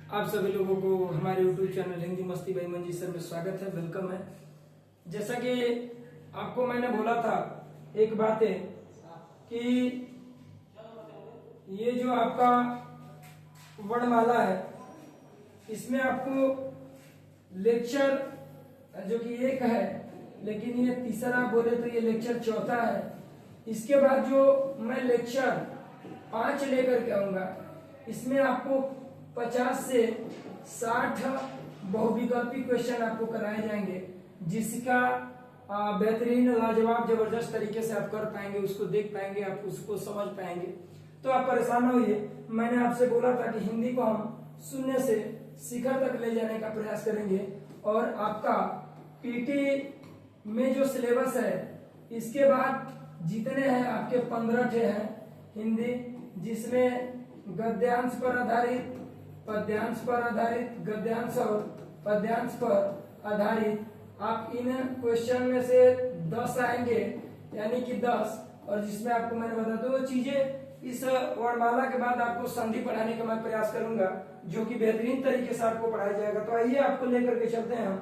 आप सभी लोगों को हमारे YouTube चैनल हिंदी मस्ती बाई मंजी सर में स्वागत है, वेलकम है। जैसा कि आपको मैंने बोला था एक बात है कि ये जो आपका वर्णमाला है इसमें आपको लेक्चर जो कि एक है, लेकिन ये तीसरा बोले तो ये लेक्चर चौथा है। इसके बाद जो मैं लेक्चर 5 लेकर के आऊंगा इसमें आपको 50 से 60 बहुविकल्पी क्वेश्चन आपको कराए जाएंगे, जिसका बेहतरीन लाजवाब जबरदस्त तरीके से आप कर पाएंगे, उसको देख पाएंगे, आप उसको समझ पाएंगे। तो आप परेशान न होइए। मैंने आपसे बोला था कि हिंदी को हम शून्य से शिखर तक ले जाने का प्रयास करेंगे और आपका पीटी में जो सिलेबस है इसके बाद जितने हैं आपके 15 ठे हैं हिंदी, जिसमें गद्यांश पर आधारित, पद्यांश पर आधारित, गद्यांश और पद्यांश पर आधारित आप इन क्वेश्चन में से 10 आएंगे, यानी कि 10। और जिसमें आपको मैंने बताया दो चीजें इस वर्णमाला के बाद आपको संधि पढ़ाने का मैं प्रयास करूंगा, जो कि बेहतरीन तरीके से आपको पढ़ाया जाएगा। तो आइए आपको लेकर के चलते हैं हम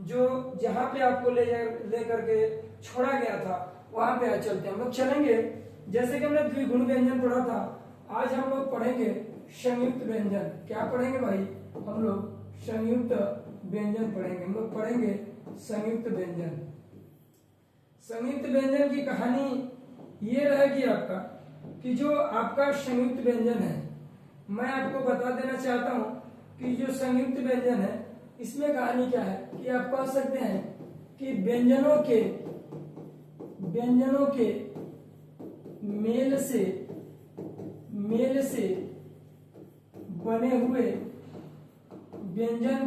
जो जहां पे आपको लेकर के छोड़ा गया था वहां पे आज चलते हैं। हम लोग चलेंगे, जैसे कि हमने द्विगुण व्यंजन पढ़ा था, आज हम लोग पढ़ेंगे संयुक्त व्यंजन। क्या पढ़ेंगे भाई? हम लोग संयुक्त व्यंजन पढ़ेंगे। हम लोग पढ़ेंगे संयुक्त व्यंजन। संयुक्त व्यंजन की कहानी ये रहेगी आपका कि जो आपका संयुक्त व्यंजन है, मैं आपको बता देना चाहता हूं कि जो संयुक्त व्यंजन है इसमें कहानी क्या है कि आप कह सकते हैं कि व्यंजनों के मेल से बने हुए व्यंजन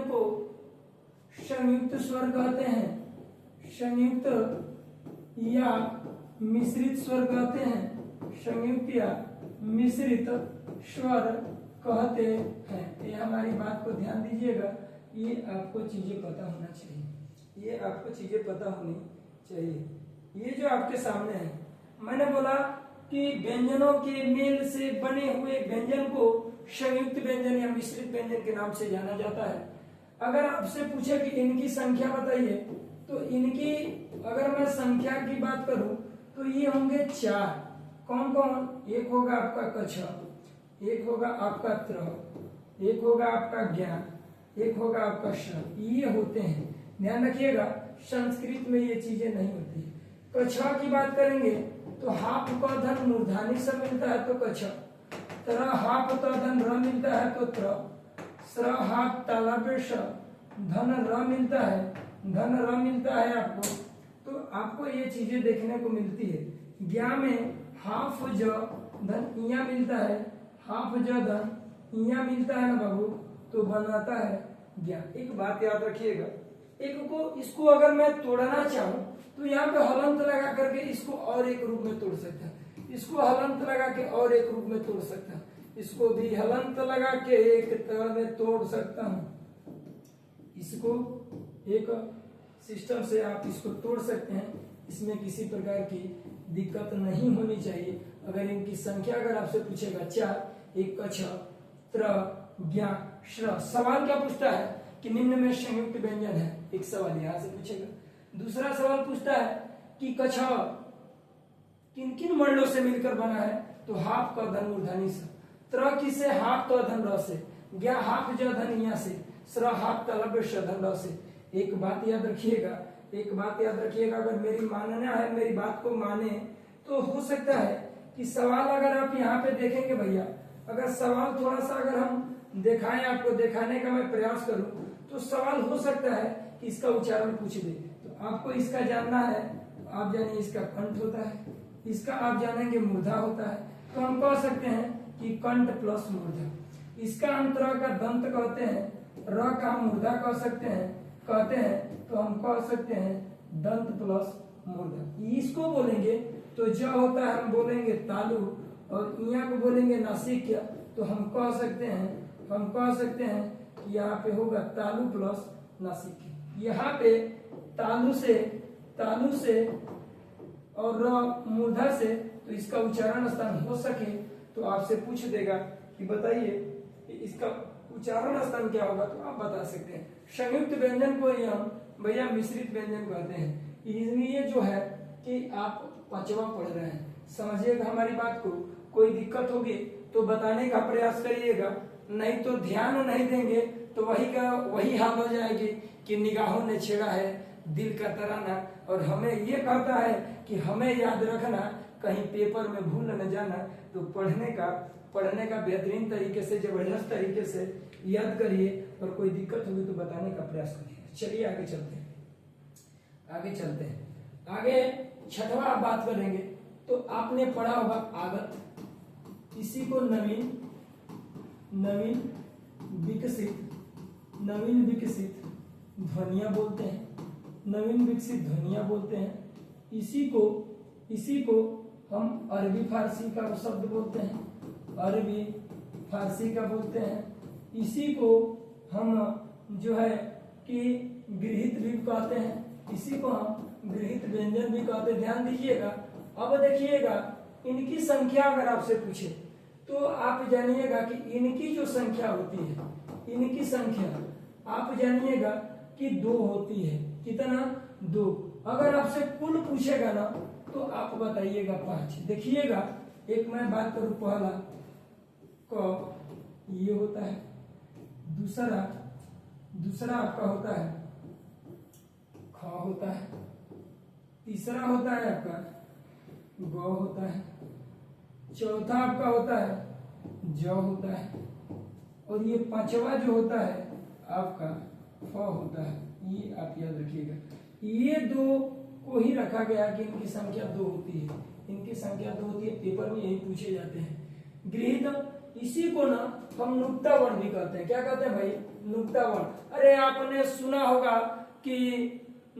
को संयुक्त स्वर कहते हैं, संयुक्त या मिश्रित स्वर कहते हैं, संयुक्त या मिश्रित स्वर कहते हैं। ये हमारी बात को ध्यान दीजिएगा, ये आपको चीजें पता होना चाहिए, ये आपको चीजें पता होनी चाहिए। ये जो आपके सामने है, मैंने बोला कि व्यंजनों के मेल से बने हुए व्यंजन को संयुक्त व्यंजन या मिश्रित व्यंजन के नाम से जाना जाता है। अगर आपसे पूछे कि इनकी संख्या बताइए, तो इनकी अगर मैं संख्या की बात करूं तो ये होंगे 4। कौन कौन? एक होगा आपका कछ, एक होगा आपका त्र, एक होगा आपका ज्ञान, एक होगा आपका श्रम। ये होते हैं, ध्यान रखिएगा। संस्कृत में ये चीजें नहीं होती। कछा की बात करेंगे तो हाफ का धन मूर्धानी से मिलता है तो कछ, त्र हाफ का धन र मिलता है तो त्र, स्र हाफ तालव्य श, धन र मिलता है, धन र मिलता है आपको। तो आपको ये चीजें देखने को मिलती है। ज्ञा में हाफ ज धन इया मिलता है, हाफ ज धन इया मिलता है ना बाबू, तो बनाता है ज्ञा। एक बात याद रखिएगा, इसको अगर मैं तोड़ना चाहूं तो यहाँ पे हलंत लगा करके इसको और एक रूप में तोड़ सकता है, इसको हलंत लगा के और एक रूप में तोड़ सकता है, इसको भी हलंत लगा के एक तरह में तोड़ सकता हूं। इसको एक सिस्टम से आप इसको तोड़ सकते हैं, इसमें किसी प्रकार की दिक्कत नहीं होनी चाहिए। अगर इनकी संख्या अगर आपसे पूछेगा 4, एक कछ, त्र, ज्ञा, श्र। सवाल क्या पूछता है कि निम्न में संयुक्त व्यंजन है, एक सवाल यहां से पूछेगा। दूसरा सवाल पूछता है कि कछ किन किन वर्णों से मिलकर बना है, तो हाफ का धन मूर्धनी से, त्र किसे हाफ का धन र से, ज्ञा हाफ ज धन इया से, स्र हाफ तालव्य श धन र से। एक बात याद रखिएगा, एक बात याद रखिएगा, अगर मेरी मानना है, मेरी बात को माने तो हो सकता है कि सवाल अगर आप यहाँ पे देखेंगे भैया, अगर सवाल थोड़ा सा अगर हम दिखाएं, आपको दिखाने का मैं प्रयास करूं, तो सवाल हो सकता है कि इसका उच्चारण पूछ दे। तो आपको इसका जानना है, आप जानिए इसका कंठ होता है, इसका आप जानेंगे मूर्धा होता है। तो हम कह सकते हैं कि कंठ प्लस मूर्धा। इसका अंतरा का दंत कहते हैं, र का मूर्धा कह सकते हैं, कहते हैं, तो हम कह सकते हैं दंत प्लस मूर्धा। इसको बोलेंगे तो ज होता है, हम बोलेंगे तालु, और इया को बोलेंगे नासिक्य। तो हम कह सकते हैं कि यहाँ पे होगा तालु प्लस नासिक्य। यहाँ पे तालु से और र मूर्धा से, तो इसका उच्चारण स्थान हो सके तो आपसे पूछ देगा कि बताइए इसका उच्चारण स्थान क्या होगा, तो आप बता सकते हैं। संयुक्त व्यंजन को ही हम भैया मिश्रित व्यंजन कहते हैं। इसलिए जो है कि आप पांचवा पढ़ रहे हैं, समझिएगा हमारी बात को। कोई दिक्कत होगी तो बताने का प्रयास करिएगा, नहीं तो ध्यान नहीं देंगे तो वही हाल हो जाएगी कि निगाहों ने छेड़ा है दिल का तराना। और हमें ये कहता है कि हमें याद रखना, कहीं पेपर में भूल न जाना। तो पढ़ने का बेहतरीन तरीके से, जबरदस्त तरीके से याद करिए, और कोई दिक्कत होगी तो बताने का प्रयास करिए। चलिए आगे चलते हैं। आगे छठवां आप बात करेंगे तो आपने पढ़ा होगा आगत, इसी को नवीन विकसित ध्वनियां बोलते हैं। नवीन विकसित ध्वनियां बोलते हैं। इसी को हम अरबी फारसी का शब्द बोलते हैं, अरबी फारसी का बोलते हैं। इसी को हम जो है कि गृहीत भी कहते हैं, इसी को हम गृहीत व्यंजन भी कहते हैं। ध्यान दीजिएगा। अब देखिएगा, इनकी संख्या अगर आपसे पूछे तो आप जानिएगा कि इनकी जो संख्या होती है, इनकी संख्या आप जानिएगा कि 2 होती है। कितना? 2। अगर आपसे कुल पूछेगा ना तो आप बताइएगा 5। देखिएगा, एक मैं बात करूं, पहला क ये होता है, दूसरा आपका होता है ख होता है, तीसरा होता है आपका ग होता है, चौथा आपका होता है ज होता है, और ये पांचवा जो होता है आपका फ होता है। ये आप याद रखिएगा। ये 2 को ही रखा गया कि इनकी संख्या 2 होती है, इनकी संख्या 2 होती है। पेपर में यही पूछे जाते हैं। गृहीत, इसी को ना हम नुक्ता वर्ण भी कहते हैं। क्या कहते हैं भाई? नुक्ता वर्ण। अरे आपने सुना होगा कि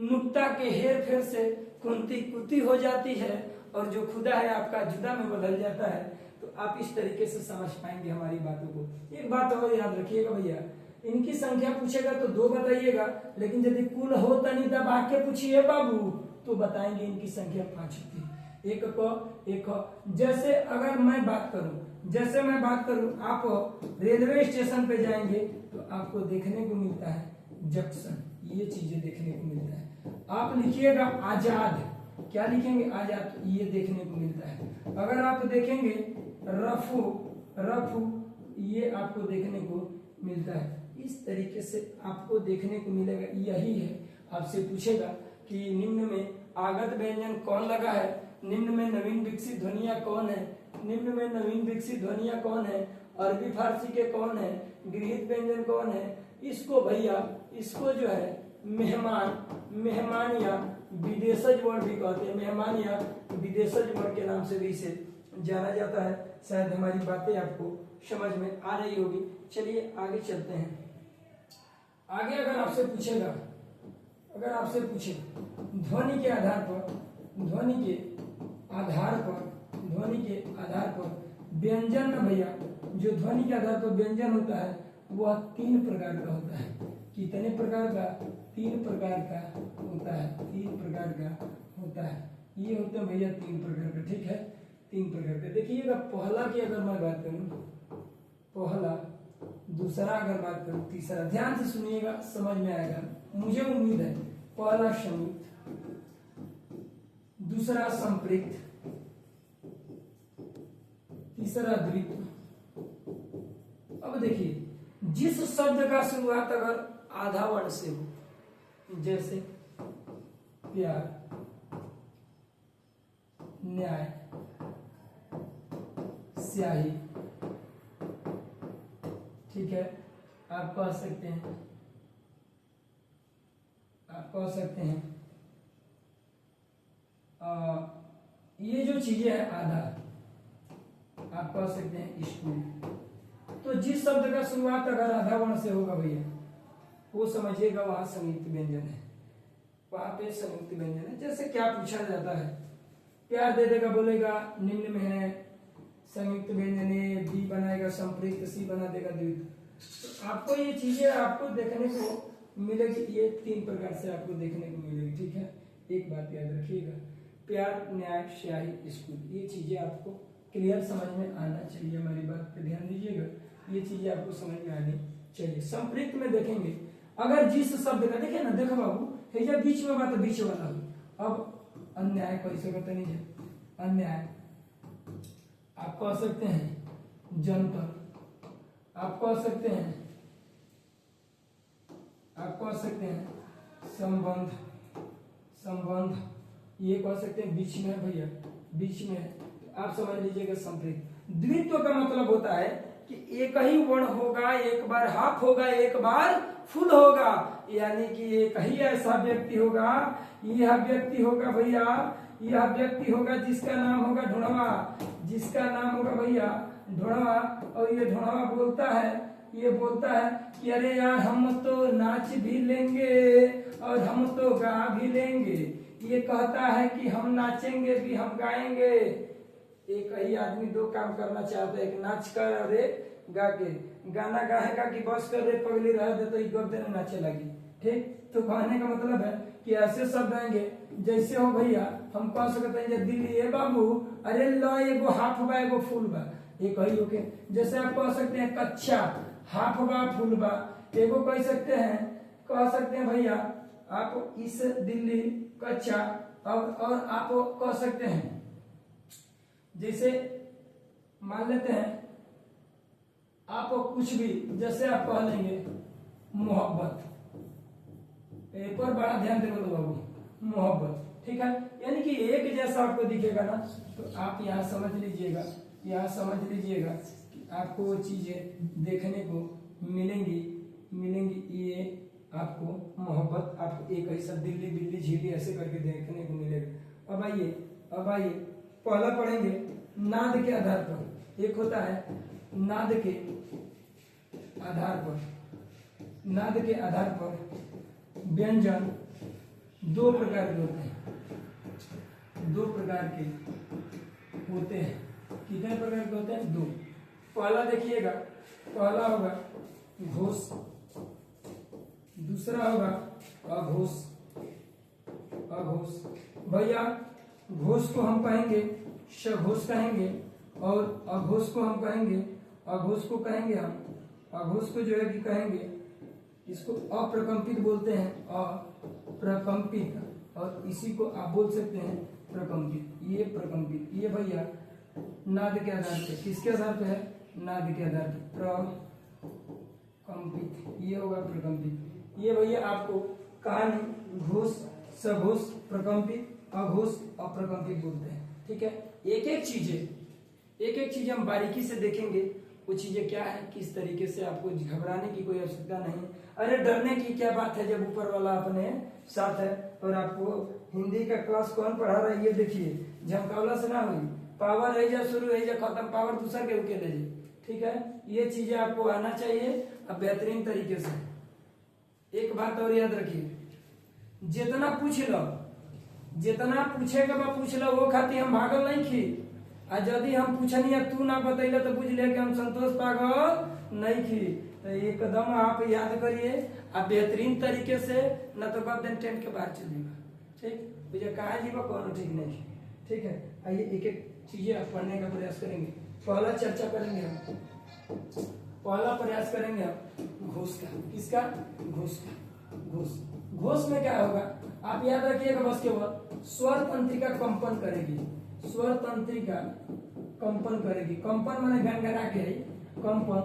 नुक्ता के हेर फेर से कुंती कुती हो जाती है और जो खुदा है आपका जुदा में बदल जाता है। तो आप इस तरीके से समझ पाएंगे हमारी बातों को। एक बात और याद रखिएगा भैया, इनकी संख्या पूछेगा तो 2 बताइएगा, लेकिन यदि कुल हो तनी दबा के पूछिए बाबू तो बताएंगे इनकी संख्या 5 होती है। एक जैसे अगर मैं बात करूं, आप रेलवे स्टेशन पे जाएंगे तो आपको देखने को मिलता है जंक्शन, ये चीजें देखने को मिलता है। आप लिखिएगा आजाद, क्या लिखेंगे? आजाद, ये देखने को मिलता है। अगर आप देखेंगे रफू, ये आपको देखने को मिलता है। इस तरीके से आपको देखने को मिलेगा। यही है, आपसे पूछेगा कि निम्न में आगत व्यंजन कौन लगा है, निम्न में नवीन विकसित ध्वनियां कौन है, निम्न में नवीन विकसित ध्वनियां कौन है, अरबी फारसी के कौन है, गृहीत व्यंजन कौन है। इसको भैया, इसको जो है मेहमान या विदेशज वर्ण भी कहते हैं। मेहमान या विदेशज वर्ण के नाम से भी इसे जाना जाता है। शायद हमारी बातें आपको समझ में आ रही होगी। चलिए आगे चलते हैं। आगे अगर आपसे पूछे ध्वनि के आधार पर व्यंजन ना भैया, जो ध्वनि के आधार पर व्यंजन होता है वह 3 प्रकार का होता है। कितने प्रकार का? 3 प्रकार का होता है। 3 प्रकार का होता है। ये होता है भैया 3 प्रकार का। ठीक है, 3 प्रकार का। देखिएगा, पहला की अगर मैं बात करूं, पहला, दूसरा अगर बात करूं, तीसरा। ध्यान से सुनिएगा, समझ में आएगा, मुझे उम्मीद है। पहला संयुक्त, दूसरा संपृक्त, तीसरा द्वित्व। अब देखिए, जिस शब्द का शुरुआत अगर आधा वर्ण से हो, जैसे प्यार, न्याय, स्याही, ठीक है, आप कह सकते हैं ये जो चीजें है आधा, आप कह सकते हैं स्कूल। तो जिस शब्द का शुरुआत अगर आधा वर्ण से होगा भैया, वो समझिएगा वहां संयुक्त व्यंजन है, वहां पे संयुक्त व्यंजन है। जैसे क्या पूछा जाता है, प्यार दे देगा, बोलेगा निम्न में है संयुक्त व्यंजन है, बी बनाएगा संपृक्त, सी बना देगा द्वित्व। तो आपको ये चीजें आपको देखने को मिलेगी, ये 3 प्रकार से आपको देखने को मिलेगी। ठीक है, एक बात याद रखिएगा, प्यार, न्याय, स्याही, स्कूल, ये चीजें आपको क्लियर समझ में आना चाहिए, हमारी बात पे ध्यान दीजिएगा, ये चीजें आपको समझ में आनी चाहिए। संप्रयुक्त में देखेंगे, अगर जिस शब्द का देखिए ना, देखो बाबू है बीच में बात बीच वाला हो। अब अन्याय कैसे करते नहीं है, अन्याय आप कह सकते हैं जनता, आप कह सकते हैं, आप कह सकते हैं संबंध, संबंध ये कह सकते हैं बीच में है भैया, बीच में है, आप समझ लीजिएगा संप्रयुक्त। द्वित्व का मतलब होता है कि एक ही वर्ण होगा, एक बार हाफ होगा, एक बार फुल होगा, यानी कि एक ही ऐसा व्यक्ति होगा, यह व्यक्ति होगा भैया, यह व्यक्ति होगा जिसका नाम होगा ढूंढवा, जिसका नाम होगा भैया ढूंढवा, और ये ढूंढवा बोलता है, ये बोलता है कि अरे यार हम तो नाच भी लेंगे और हम तो गा भी लेंगे, ये कहता है कि हम नाचेंगे भी हम गाएंगे। एक ही आदमी दो काम करना चाहता है, एक नाच कर और एक गा के, गाना गाएगा कि बस कर रे पगली रह दे तो गप देने नाचे लगी, ठीक। तो कहने का मतलब है कि ऐसे शब्द आएंगे जैसे हो भैया, हम कह सकते हैं दिल्ली ए बाबू अरे लो एगो हाफ बा एगो फुल बा, एक ही ओके। जैसे आप कह सकते हैं कच्चा, हाफ बा फुल बा, एगो कह सकते हैं, कह सकते हैं भैया आप इस दिल्ली कच्चा, और आप कह सकते हैं जैसे मान लेते हैं आप कुछ भी, जैसे आप कह लेंगे मोहब्बत, एक और बड़ा ध्यान देना बाबू, मोहब्बत, ठीक है। यानी कि एक जैसा आपको दिखेगा ना, तो आप यहाँ समझ लीजिएगा, यहाँ समझ लीजिएगा कि आपको वो चीजें देखने को मिलेंगी, मिलेंगी। ये आपको मोहब्बत, आपको एक ऐसा दिल्ली बिल्ली झीली ऐसे करके देखने को मिलेगा। अब आइए, अब आइए पहला पढ़ेंगे नाद के आधार पर। एक होता है नाद के आधार पर, नाद के आधार पर व्यंजन दो प्रकार के होते हैं, दो प्रकार के होते हैं। कितने प्रकार के होते हैं? दो। पहला देखिएगा, पहला होगा घोष, दूसरा होगा अघोष। अघोष भैया, घोष को हम कहेंगे सघोष कहेंगे, और अघोष को हम कहेंगे, अघोष को कहेंगे हम, अघोष को जो है कि कहेंगे, इसको अप्रकंपित बोलते हैं, अप्रकंपित, और इसी को आप बोल सकते हैं प्रकंपित। ये प्रकंपित, ये भैया नाद के आधार पे, किसके आधार पे है? नाद के आधार पे प्रकंपित, ये होगा प्रकंपित। ये भैया आपको कहानी घोष, सघोष, प्रकंपित, अघोष, अप्रकंपित बोलते हैं, ठीक है। एक एक चीजें हम बारीकी से देखेंगे, वो चीजें क्या है, किस तरीके से। आपको घबराने की कोई आवश्यकता नहीं, अरे डरने की क्या बात है जब ऊपर वाला अपने साथ है। और आपको हिंदी का क्लास कौन पढ़ा रहा है ये देखिए, झमकावला से ना हुई, पावर है जा शुरू है जा खत्म, पावर दूसरा के रुके ले, ठीक है। ये चीजें आपको आना चाहिए अब बेहतरीन तरीके से। एक बात और याद रखिए, जितना पूछ लो, जितना पूछेगा बा पूछ लो, वो खाती हम भागल नहीं खी, आ यदि हम पूछनी तू ना बतैले तो बुझ ले कि हम संतोष पागल नहीं खी। तो एकदम आप याद करिए, आप बेहतरीन तरीके से, न तो बाद दिन टेंट के बाहर चलिएगा, ठीक। मुझे कहा जीवा कौन ठीक नहीं, ठीक है। आइए एक एक चीजें आप पढ़ने का प्रयास करेंगे। पहला चर्चा करेंगे हम, पहला प्रयास करेंगे हम घोष का। किसका? घोष का। घोष, घोष में क्या होगा आप याद रखिएगा, बस केवल स्वर तंत्रिका कंपन करेगी, स्वर तंत्रिका कंपन करेगी। कंपन माने गनगना के कंपन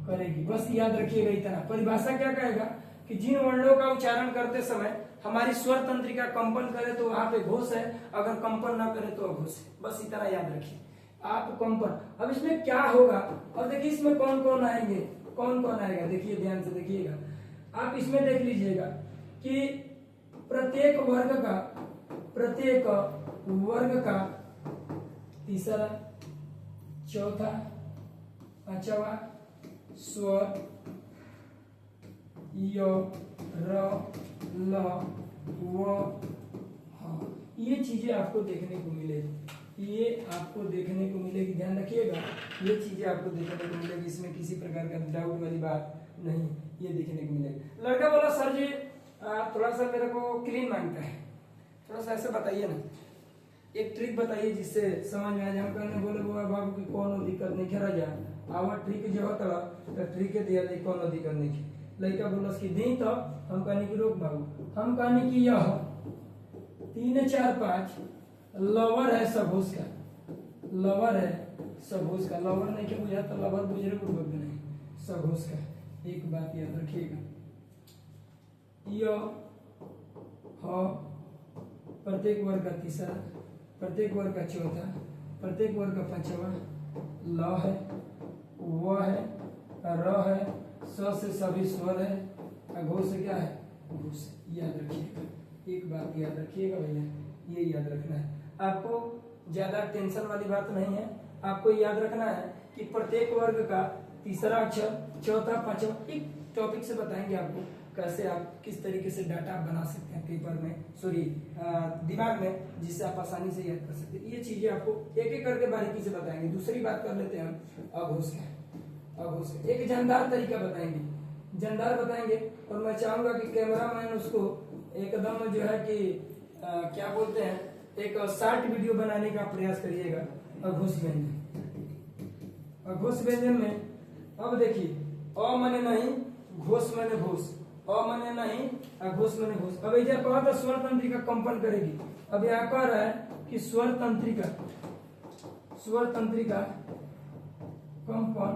करेगी, बस याद रखिएगा इतना। परिभाषा क्या कहेगा कि जिन वर्णों का उच्चारण करते समय हमारी स्वर तंत्रिका कंपन करे तो वहां पे घोष है, अगर कंपन ना करे तो अघोष है, बस इतना याद रखिए आप। कंपन, अब इसमें क्या होगा, और देखिए इसमें कौन कौन आएंगे, कौन कौन आएगा, देखिए ध्यान से देखिएगा आप। इसमें देख लीजिएगा कि प्रत्येक वर्ग का तीसरा, चौथा, पांचवा स्वर य, र, ल, व, ह, ये चीजें आपको देखने को मिलेगी, ये आपको देखने को मिलेगी, ध्यान रखिएगा, ये चीजें आपको देखने को मिलेगी। इसमें किसी प्रकार का डाउट वाली बात नहीं, ये देखने को मिलेगा। लड़का बोला सर जी थोड़ा सा मेरे को क्लीन मांगता है, थोड़ा सा ऐसे बताइए ना। एक ट्रिक बताइए जिससे समझ में आ जाए। हम कहने बोले बाबू की कोनो दिक्कत नहीं खेरा जा आवा ट्रिक जो होता तो ट्रिक दिया दे कोनो दिक्कत नहीं। लड़का बोलस कि दी तो हम कहने की रोक बाबू, हम कहने की यह 3 4 5 लवर है सबूस का, लवर है सबूस का, लवर नहीं के बुझा तो लवर बुझरे पूर्वक नहीं सबूस का। एक बात याद रखिएगा, यह प्रत्येक वर्ग का तीसरा, प्रत्येक वर्ग का चौथा, प्रत्येक वर्ग का पांचवा, ल है, व है, र है, स से सभी स्वर है, अघोष से क्या है, घोष। याद रखिएगा, एक बात याद रखिएगा भैया, ये याद रखना है आपको। ज्यादा टेंशन वाली बात नहीं है, आपको याद रखना है कि प्रत्येक वर्ग का तीसरा अक्षर, चौथा, पांचवा, एक टॉपिक से बताएंगे आपको कैसे आप किस तरीके से डाटा बना सकते हैं पेपर में, सॉरी दिमाग में, जिससे आप आसानी से याद कर सकते हैं। ये चीजें आपको एक एक करके बारीकी से बताएंगे। दूसरी बात कर लेते हैं हम अघोष का। अघोष का एक जानदार तरीका बताएंगे, जानदार बताएंगे। और मैं चाहूंगा कि कैमरा मैन उसको एकदम जो है कि क्या बोलते हैं, एक शॉर्ट वीडियो बनाने का प्रयास करिएगा अघोष व्यंजन। अघोष व्यंजन में अब देखिए, अ माने नहीं, घोष माने घोष, अ माने नहीं, घोष माने घोष। अब इधर कहा था स्वर तंत्रिका कंपन करेगी। अब यहाँ कह रहा है कि स्वर तंत्रिका, स्वर तंत्रिका कंपन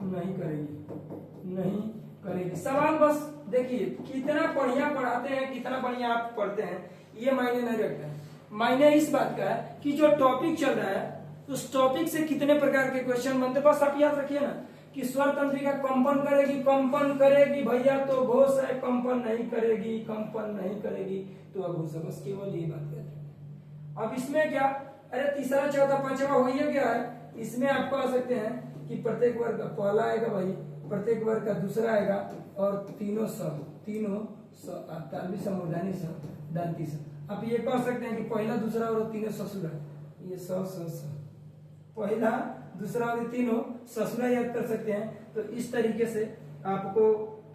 नहीं करेगी, नहीं करेगी। सवाल बस देखिए कितना बढ़िया पढ़ाते हैं, कितना बढ़िया आप पढ़ते हैं, ये मायने नहीं रखता है। मायने इस बात का है कि जो टॉपिक चल रहा है उस टॉपिक से कितने प्रकार के क्वेश्चन बनते, बस आप याद रखिए ना कि स्वर तंत्रिका कंपन करेगी, कंपन करेगी भैया तो घोष है, कंपन नहीं करेगी, कंपन नहीं करेगी तो अघोष है। बस केवल ये बात याद रखिए। अब इसमें क्या, अरे तीसरा चौथा पांचवा हो गया है, इसमें आप कह सकते हैं कि प्रत्येक वर्ग का पहला आएगा भाई, प्रत्येक वर्ग का दूसरा आएगा, और तीनों तालवी स, मूर्धनी स, दंती स। आप ये कह सकते हैं कि पहला दूसरा और तीनों ससुरा, ये स पहला दूसरा और तीनों ससुरा याद कर सकते हैं। तो इस तरीके से आपको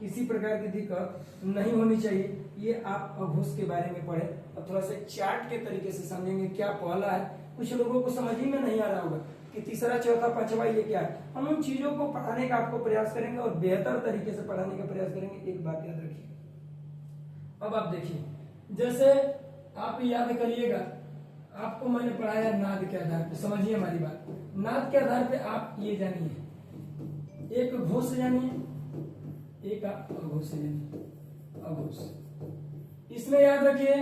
किसी प्रकार की दिक्कत नहीं होनी चाहिए। ये आप अघोष के बारे में पढ़े और थोड़ा सा चार्ट के तरीके से समझेंगे क्या पहला है। कुछ लोगों को समझ ही में नहीं आ रहा होगा कि तीसरा चौथा पांचवा ये क्या है। हम उन चीजों को पढ़ाने का आपको प्रयास करेंगे और बेहतर तरीके से पढ़ाने का प्रयास करेंगे। एक बात याद रखिए, अब आप देखिए, जैसे आप याद करिएगा, आपको मैंने पढ़ाया नाद के आधार पे, समझिए हमारी बात। नाद के आधार पे आप ये जानिए, एक घोष जानिए, एक आप अघोष जानिए। अघोष, इसमें याद रखिए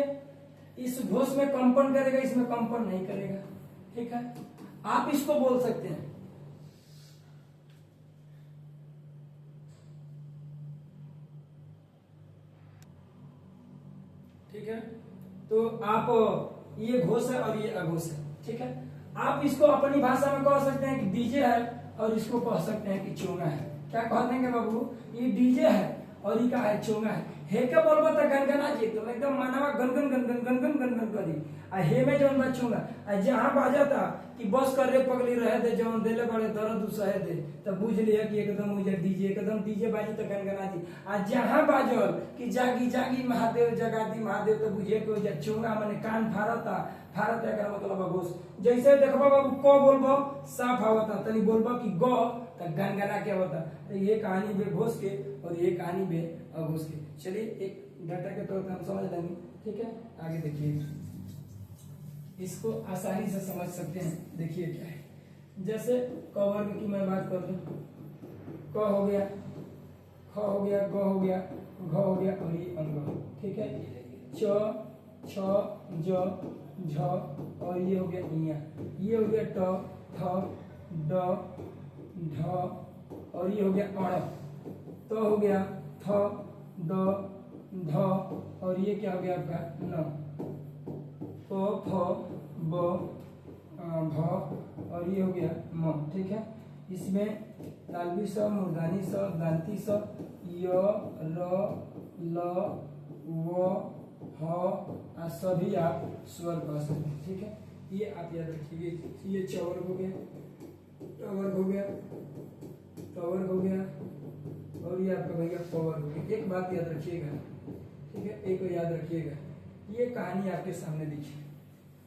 इस घोष में कंपन करेगा, इसमें कंपन नहीं करेगा, ठीक है। आप इसको बोल सकते हैं ठीक है। तो आप ये घोष है और ये अघोष है, ठीक है। आप इसको अपनी भाषा में कह सकते हैं कि डीजे है, और इसको कह सकते हैं कि चोंगा है। क्या कह देंगे बाबू, ये डीजे है और ये का है चोंगा है। हे के बोलबो त गनगना जी, तो एकदम मानवा गनगन गनगन गनगन गनगन करी। आ हे में जौन बचूंगा आ जहां बाजता कि बस कर रे पगली रहे दे, जौन देले बड़े दर्द सहे दे, तब बुझ लिया कि एकदम उजर डीजे, एकदम डीजे बाजी तो गनगना जी। आ जहां बाजल कि जागी जागी महादेव जगादी महादेव, तो बुझे को जे चोंगा माने कान फारता, फारत एकर मतलब अघोष। जैसे देखबो बाबू क बोलबो साफ आवता, तनी बोलबो कि ग त गनगना के होता। तो ये कहानी बे घोष के और ये कहानी बे अघोष के। चलिए एक डाटा के तौर पर हम समझ लेंगे, ठीक है। आगे देखिए, इसको आसानी से समझ सकते हैं। देखिए क्या है, जैसे क वर्ग की मैं बात कर लूं, क हो गया, ख हो गया, ग हो गया, घ हो गया और ये अंग, ठीक है। च, छ, ज, झ और ये हो गया इया, ये हो गया ट, थ, ड, ढ और ये हो गया अण, तो हो गया थ, द, ध और ये क्या हो गया आपका न, प, फ, ब, भ और ये हो गया म, ठीक है। इसमें तालवी स, मूर्धनी स, दंती स, य, र, ल, व, ह सभी आप स्वर कह सकते हैं, ठीक है। ये आप याद रखिए, ये चवर्ग हो गया, टवर्ग हो गया, टवर्ग हो गया और ये आपका भैया पवर्ग हो गया। एक बात याद रखिएगा, ठीक है, एक याद रखिएगा, ये कहानी आपके सामने दिखी,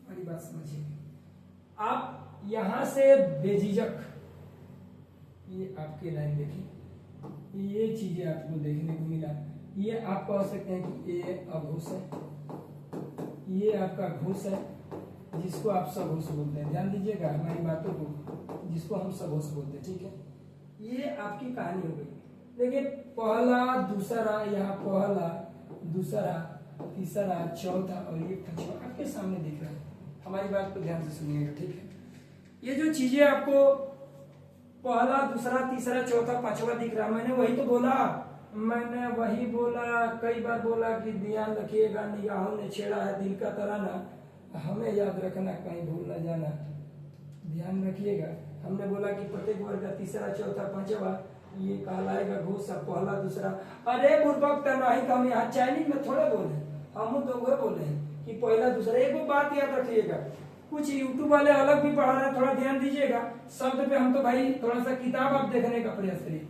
हमारी बात समझिए। आप यहां से बेझिझक ये आपके लाइन देखिए, ये चीजें आपको देखने को मिला। ये आप कह सकते हैं कि ये अघोष है, ये आपका घोष है, जिसको आप सघोष बोलते हैं। ध्यान दीजिएगा हमारी बातों को, जिसको हम सघोष बोलते हैं। ठीक है, ये आपकी कहानी हो गई। देखिए पहला दूसरा, यहाँ पहला दूसरा तीसरा चौथा और ये पांचवा आपके सामने दिख रहा है। हमारी बात को ध्यान से सुनिएगा। ठीक है, ये जो चीजें आपको पहला दूसरा तीसरा चौथा पांचवा दिख रहा, मैंने वही तो बोला, मैंने वही बोला, कई बार बोला कि ध्यान रखिएगा, निगाहों ने छेड़ा है दिल का तराना, हमें याद रखना, कहीं भूल न जाना, ध्यान रखिएगा। हमने बोला कि प्रत्येक वर्ग का तीसरा चौथा पांचवा ये कहलाएगा घोष, पहला दूसरा। अरे बुर्बक तो नहीं, तो हम यहाँ चाइनीज में थोड़े बोले, हम तो वो बोले हैं कि पहला दूसरा। एक बात याद रखिएगा, कुछ यूट्यूब वाले अलग भी पढ़ा रहे हैं, थोड़ा ध्यान दीजिएगा शब्द पे। हम तो भाई थोड़ा सा किताब आप देखने का प्रयास करिए।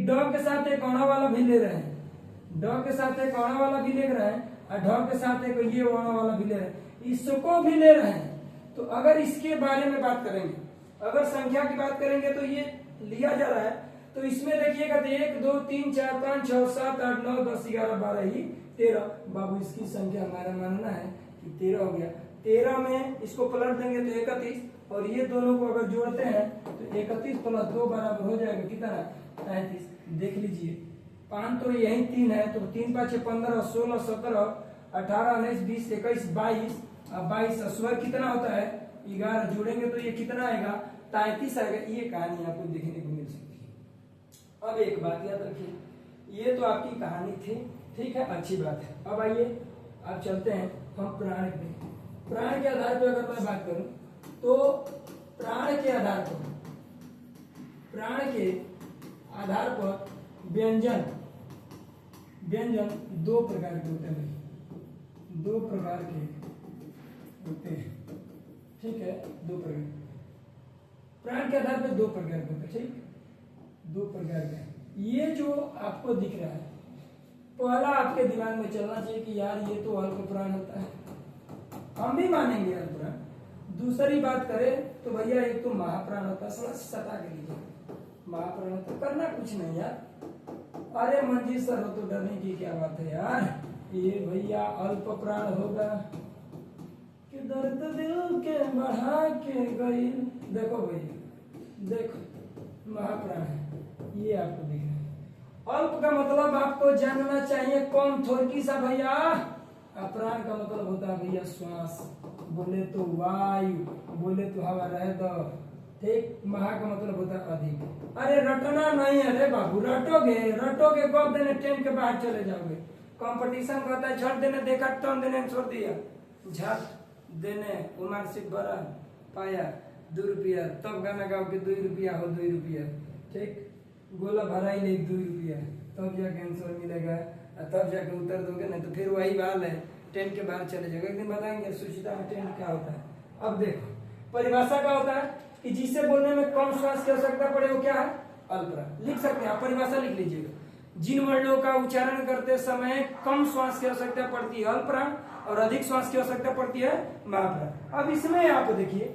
ड के साथ एक औना वाला भी ले रहे हैं, ड के साथ एक औना वाला भी ले रहे हैं, और ढ के साथ एक ये औना वाला भी ले रहे हैं, इसको भी ले रहे हैं। तो अगर इसके बारे में बात करेंगे, अगर संख्या की बात करेंगे तो ये लिया जा रहा है, तो इसमें देखिएगा 1 2 3 4 5 6 7 8 9 10 11 12 ही 13। बाबू इसकी संख्या हमारा मानना है कि 13 हो गया। 13 में इसको पलट देंगे तो 31, और ये दोनों को अगर जोड़ते हैं तो 31 प्लस 2 बराबर हो जाएगा कितना, 33। देख लीजिए 5 तो यही 3 है, तो 3 5 15 16 17 18 19 20 21 22, अब 22 स्वर कितना होता है 11, जोड़ेंगे तो ये कितना आएगा 33 आएगा। ये कहानी आपको देखने को मिल सकती है। अब एक बात याद रखिए, ये तो आपकी कहानी थी, ठीक है, अच्छी बात है। अब आइए आप चलते हैं हम प्राण पे। प्राण के आधार पर अगर मैं बात करूं तो प्राण के आधार पर, प्राण के आधार पर व्यंजन, व्यंजन 2 प्रकार के होते हैं, 2 प्रकार के होते हैं। ठीक है, 2 प्रकार प्राण के आधार पर 2 प्रकार के होते हैं। ठीक, 2 प्रकार के। ये जो आपको दिख रहा है, पहला आपके दिमाग में चलना चाहिए कि यार ये तो अल्प प्राण होता है, हम भी मानेंगे अल्प प्राण। दूसरी बात करें तो भैया एक तो महाप्राण होता है, सटा के लीजिए, महाप्राण तो करना कुछ नहीं यार। अरे मंजीत सर हो तो डरने की क्या बात है यार, ये भैया अल्प प्राण होगा कि दर्द दिल के बढ़ा के गई। देखो भैया, देखो महाप्राण है, ये आपको दिख रहा है। अल्प का मतलब आपको जानना चाहिए कौन, थोड़की सा भैया। प्राण का मतलब होता है भैया श्वास, बोले तो वायु, बोले तो हवा रहे दो। ठीक, महा का मतलब होता है अधिक। अरे रटना नहीं है रे बाबू, रटोगे रटोगे कब देने ट्रेन के बाहर चले जाओगे। कंपटीशन कहता है झट देने देखा टर्न देने छोड़ दिया, झट देने उमर सिर्फ बड़ा पाया 2 रुपया, तब गाना गाओ के 2 रुपया हो 2 रुपया। ठीक, गोला भरा ही नहीं 2 रुपया, तब जाके आंसर मिलेगा, तब जाके उत्तर दोगे, नहीं तो फिर वही बाल है ट्रेन के बाहर चले जाएगा। एक दिन बताएंगे सुचिता में ट्रेन क्या होता है। अब देखो परिभाषा क्या होता है कि जिससे बोलने में कम श्वास की आवश्यकता पड़े वो क्या है, अल्पप्राण। लिख सकते हैं आप, परिभाषा लिख लीजिएगा। जिन वर्णों का उच्चारण करते समय कम श्वास की आवश्यकता पड़ती है अल्पप्राण, और अधिक श्वास की आवश्यकता पड़ती है महाप्राण। अब इसमें आप देखिए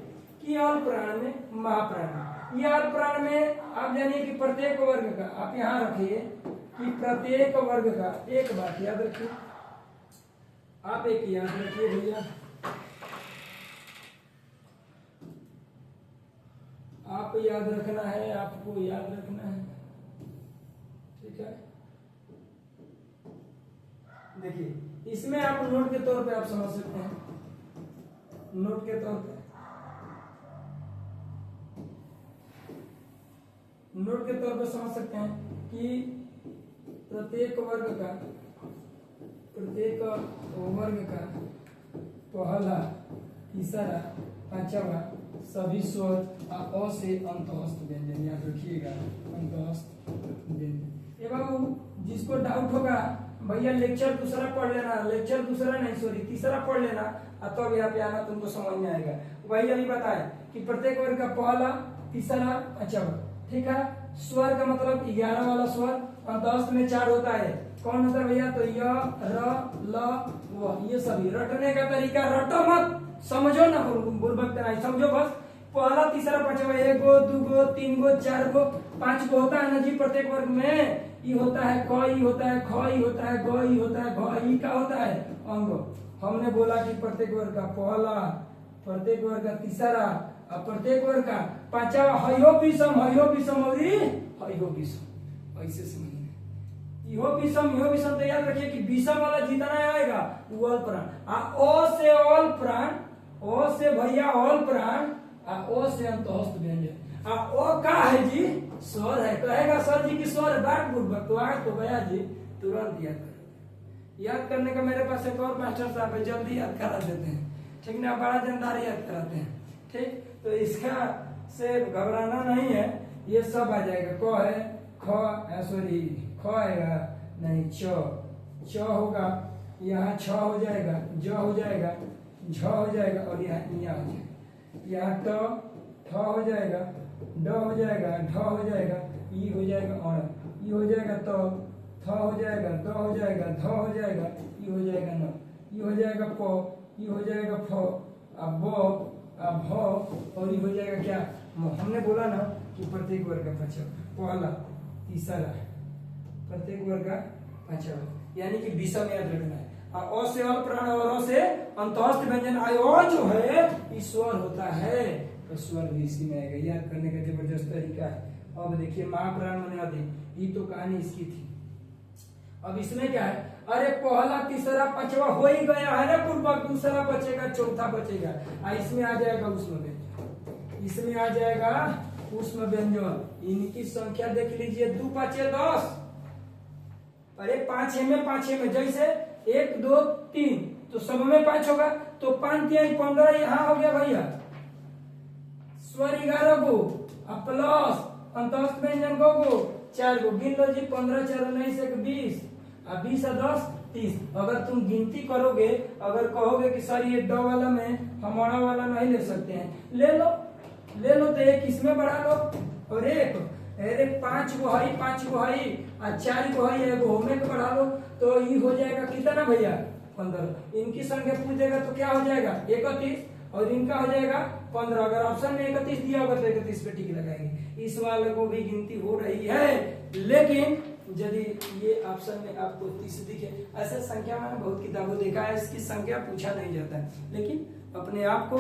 कि अल्पप्राण में महाप्राण, ये अल्पप्राण में आप जानिए कि प्रत्येक वर्ग का, आप यहाँ रखिए कि प्रत्येक वर्ग का, एक बात याद रखिए, आप एक याद रखिए भैया, आप याद रखना है, आपको याद रखना है। ठीक है, देखिए इसमें आप नोट के तौर पे आप समझ सकते हैं, नोट के तौर पे, नोट के तौर पे समझ सकते हैं कि प्रत्येक वर्ग का पहला तीसरा पांचवा सभी स्वर अ से अंतःस्थ व्यंजन, याद रखिएगा अंतःस्थ व्यंजन। ये बाबू जिसको डाउट होगा भैया लेक्चर दूसरा पढ़ लेना, लेक्चर दूसरा नहीं सॉरी तीसरा पढ़ लेना, तब यहाँ पे आना तुमको समझ में आएगा। वही अभी बताए कि प्रत्येक वर्ग का पहला तीसरा पांचवा। ठीक है, स्वर का मतलब 11 वाला स्वर, अंतःस्थ में 4 होता है। कौन होता है भैया, तो य र ल व, ये सभी। रटने का तरीका रटो मत, समझो ना, बुर्बक नहीं समझो, बस पहला तीसरा पांचवा 1 गो 2 गो 3 गो 4 गो 5 गो होता है ना जी प्रत्येक वर्ग में। ई होता है क, ई होता है ख, ई होता है ग, ई होता है घ, ई का होता है अंग। हमने बोला कि प्रत्येक वर्ग का पहला, प्रत्येक वर्ग का तीसरा और प्रत्येक वर्ग का पांचवा हयो विषम और हयो विषम, ऐसे समझिए। इहो विषम तो याद रखिए कि विषम वाला जितना आएगा वो अल प्राण, आ ओ से अल प्राण, ओ से भैया अल प्राण, आ ओ से अंतःस्थ व्यंजन। आ ओ का है जी? स्वर है। कहेगा सर जी की स्वर बात बुर्बक, तो आठ तो गया जी, तुरंत याद करो। याद करने का मेरे पास एक और मास्टर साहब है, जल्दी याद करा देते हैं, ठीक ना, बड़ा जानदार याद कराते हैं, ठीक। तो इसका से घबराना नहीं है, ये सब आ जाएगा। क है, ख सॉरी ख आएगा नहीं, च होगा, यहाँ छ हो जाएगा, ज हो जाएगा, झ हो जाएगा और यहाँ इया हो जाएगा, यहाँ ठ हो जाएगा, ड हो जाएगा, ढ हो जाएगा, ई हो जाएगा और ई हो जाएगा, थ हो जाएगा, द हो जाएगा, ध हो जाएगा, ई हो जाएगा न, ई हो जाएगा प, ई हो जाएगा फ, अब ब, अब भ और ई हो जाएगा क्या? हमने बोला ना कि प्रत्येक वर्ग का पांचवा, पहला तीसरा प्रत्येक वर्ग का पांचवा, यानी कि विषम याद रखना है। अ से अल प्राण और अ से अंतःस्थ व्यंजन आयो जो है ईश्वर होता है, तो स्वर भी इसी में आएगा। याद करने का जबरदस्त तरीका है। अब देखिए महाप्राण मने आदि, ये तो कहानी इसकी थी। अब इसमें क्या है? अरे पहला तीसरा पांचवा हो ही गया है ना पूर्वक, दूसरा बचेगा, चौथा बचेगा, इसमें आ जाएगा उष्म व्यंजन, इसमें आ जाएगा उष्म व्यंजन। इनकी संख्या देख लीजिए, 2 5 10, अरे 5 में 5 में, जैसे 1 2 3 तो सब में 5 होगा, तो 5 3 15 यहाँ हो गया भैया, स्वर 11 गो अब प्लस अंतःस्थ व्यंजन को 4 गो, गिन लो जी, 15 4 19 1 20, अब 20 और 10 30। अगर तुम गिनती करोगे, अगर कहोगे कि सर ये ड वाला में हमारा वाला नहीं ले सकते हैं, ले लो तो एक इसमें बढ़ा लो और एक, अरे 5 गो है, 5 गो है और 4 गो है, एगो होमे को बढ़ा लो, तो ये हो जाएगा कितना भैया? 15। इनकी संख्या पूछेगा तो क्या हो जाएगा? 31, और इनका हो जाएगा 15। अगर ऑप्शन में 31 दिया होगा तो 31 पे टिक लगाएंगे। इस वाले को भी गिनती हो रही है, लेकिन यदि ये ऑप्शन में आपको 30 दिखे, ऐसे संख्या मैंने बहुत किताबों देखा है, इसकी संख्या पूछा नहीं जाता है, लेकिन अपने आप को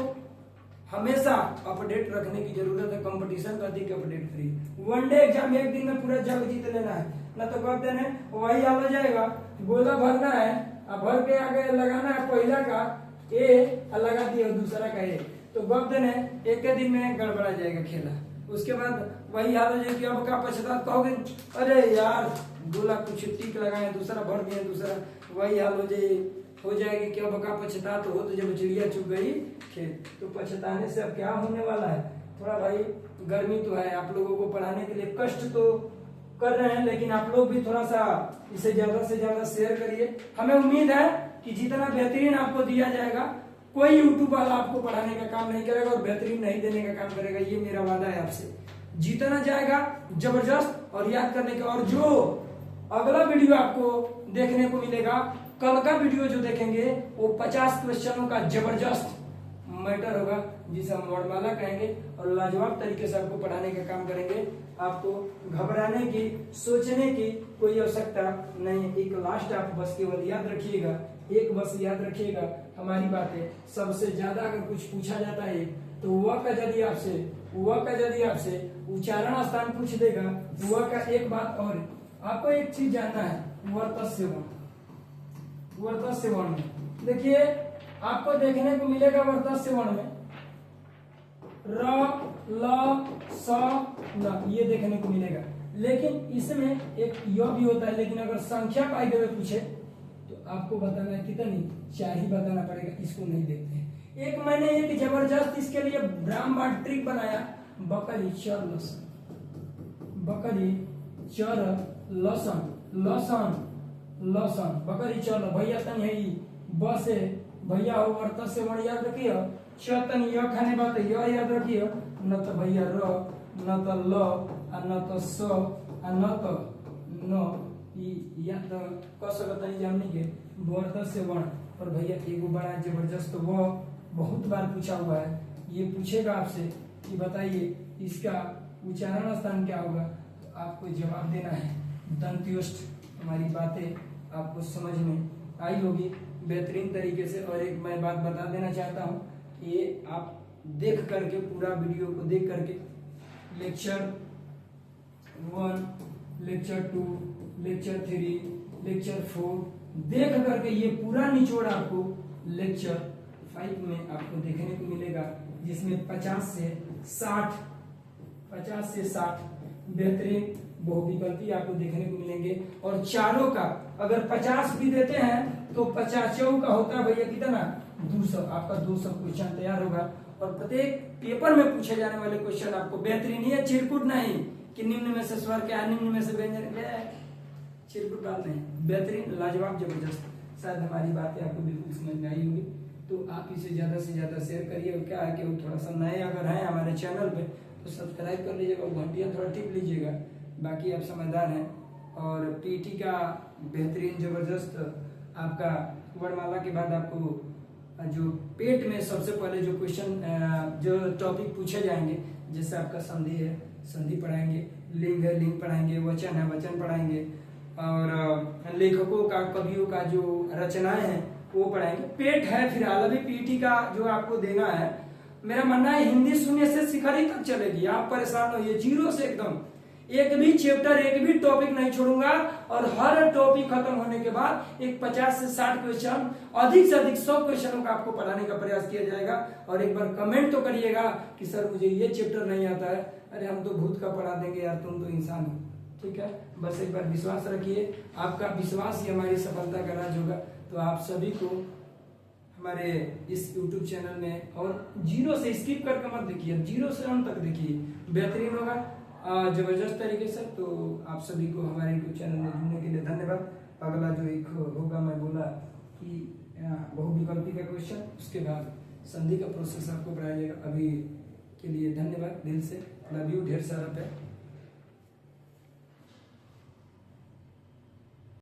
हमेशा अपडेट रखने की जरूरत है। कंपटीशन का अधिक अपडेट करिए। वनडे एग्जाम एक दिन में पूरा जग जीत लेना है, ना तो कहते हैं वही हाल हो जाएगा। गोला भरना है, अब भर के आगे लगाना है पहला का ए और लगा दिया दूसरा का ए, तो गप देने एक के दिन में गड़बड़ा जाएगा खेला। उसके बाद वही हाल हो जाएगी, अब का पश्चाताप कहोगे, अरे यार गोला कुछ टिक लगाए, दूसरा भर दिया, दूसरा वही हाल हो जाएगी कि अब का पछतात हो, तो जब चिड़िया चुग गई खेत। तो पछताने से अब क्या होने वाला है? थोड़ा भाई गर्मी तो है, आप लोगों को पढ़ाने के लिए कष्ट तो कर रहे हैं, लेकिन आप लोग भी थोड़ा सा इसे ज्यादा से ज्यादा शेयर करिए। हमें उम्मीद है कि जितना बेहतरीन आपको दिया जाएगा, कोई यूट्यूब वाला आपको पढ़ाने का काम नहीं करेगा और बेहतरीन नहीं देने का काम करेगा, ये मेरा वादा है आपसे। जितना जाएगा जबरदस्त और याद करने का। और जो अगला वीडियो आपको देखने को मिलेगा, कल का वीडियो जो देखेंगे वो 50 क्वेश्चनों का जबरदस्त मैटर होगा, जिसे हम वर्णमाला कहेंगे, और लाजवाब तरीके से आपको पढ़ाने का काम करेंगे। आपको घबराने की, सोचने की कोई आवश्यकता नहीं है। एक लास्ट आप बस केवल याद रखिएगा, एक बस याद रखिएगा हमारी बातें। सबसे ज्यादा अगर कुछ पूछा जाता है तो वह का यदि आपसे उच्चारण स्थान पूछ देगा, वह का एक बात और आपको एक चीज जानना है, वर्तस्य वर्ण में देखिए आपको देखने को मिलेगा वर्तस्य वर्ण में र ल स ल, ये देखने को मिलेगा, लेकिन इसमें एक य भी होता है। लेकिन अगर संख्या पाई देवे पूछे तो आपको बताना है कितनी, 4 ही बताना पड़ेगा, इसको नहीं देखते हैं। एक मैंने एक जबरदस्त इसके लिए ब्राह्मण ट्रिक बनाया, बकरी चर लसन, बकरी चर लसन, लसन लसन, बकरी चर, भैया तन है बसे भैया हो वर्त से वर्ण याद रखिए, चतन य खाने बात य याद रखिए, न तो भैया र, न तो ल, न तो स, न तो न, या तो क सकता है जानने के वर्त से वर्ण। और भैया एगो बड़ा जबरदस्त बहुत बार पूछा हुआ है। ये पूछेगा आपसे कि बताइए इसका उच्चारण स्थान क्या होगा, तो आपको जवाब देना है दंत्योष्ठ। हमारी बातें आपको समझ में आई होगी बेहतरीन तरीके से। और एक मैं बात बता देना चाहता हूँ, ये आप देख करके पूरा वीडियो को देख करके लेक्चर 1, लेक्चर 2, लेक्चर 3, लेक्चर 4 देख करके ये पूरा निचोड़ आपको लेक्चर 5 में आपको देखने को मिलेगा, जिसमें 50 से 60 बेहतरीन बहुविकल्पी आपको देखने को मिलेंगे। और चारों का अगर 50 भी देते हैं तो 50 का होता है भैया कितना 200। आपका 200 क्वेश्चन तैयार होगा। और प्रत्येक पेपर में पूछे जाने वाले क्वेश्चन आपको बेहतरीन, ये चिरकुट नहीं कि निम्न में से स्वर क्या है, निम्न में से व्यंजन क्या है, चिरकुट बात नहीं, बेहतरीन लाजवाब जबरदस्त। शायद हमारी बातें आपको बिल्कुल समझ में आई होगी, तो आप इसे ज्यादा से ज्यादा शेयर करिए। और क्या है कि वो थोड़ा सा नए अगर हैं हमारे चैनल पे तो सब्सक्राइब कर लीजिएगा, घंटियां थोड़ा टिप लीजिएगा। बाकी आप समझदार हैं। और पीटी का बेहतरीन जबरदस्त आपका वर्णमाला के बाद आपको जो पेट में सबसे पहले जो क्वेश्चन जो टॉपिक पूछे जाएंगे, जैसे आपका संधि है संधि पढ़ाएंगे, लिंग है लिंग पढ़ाएंगे, वचन है वचन पढ़ाएंगे, और लेखकों का कवियों का जो रचनाएं हैं वो पढ़ाएंगे। पेट है फिलहाल अभी पीटी का जो आपको देना है। मेरा मानना है हिंदी शून्य से शिखर ही तक चलेगी, आप परेशान होइए, 0 से एकदम। एक भी चैप्टर एक भी टॉपिक नहीं छोड़ूंगा। और हर टॉपिक खत्म होने के बाद एक 50 से 60 क्वेश्चन, अधिक से अधिक 100 क्वेश्चनों का आपको पढ़ाने का प्रयास किया जाएगा। और एक बार कमेंट तो करिएगा कि सर मुझे ये चैप्टर नहीं आता है। अरे हम तो भूत का पढ़ा देंगे यार, तुम तो इंसान हो, ठीक है। बस एक बार विश्वास रखिए, आपका विश्वास ही हमारी सफलता का राज होगा। तो आप सभी को हमारे इस YouTube चैनल में, और 0 से स्किप करके मत देखिए, 0 से अंत तक देखिए, बेहतरीन होगा जबरदस्त तरीके से। तो आप सभी को हमारे YouTube चैनल में जुड़ने के लिए धन्यवाद। अगला जो एक होगा, मैं बोला कि बहुविकल्पी का क्वेश्चन, उसके बाद संधि का प्रोसेस आपको पढ़ाया जाएगा। अभी के लिए धन्यवाद, दिल से लव यू, ढेर सारा प्यार।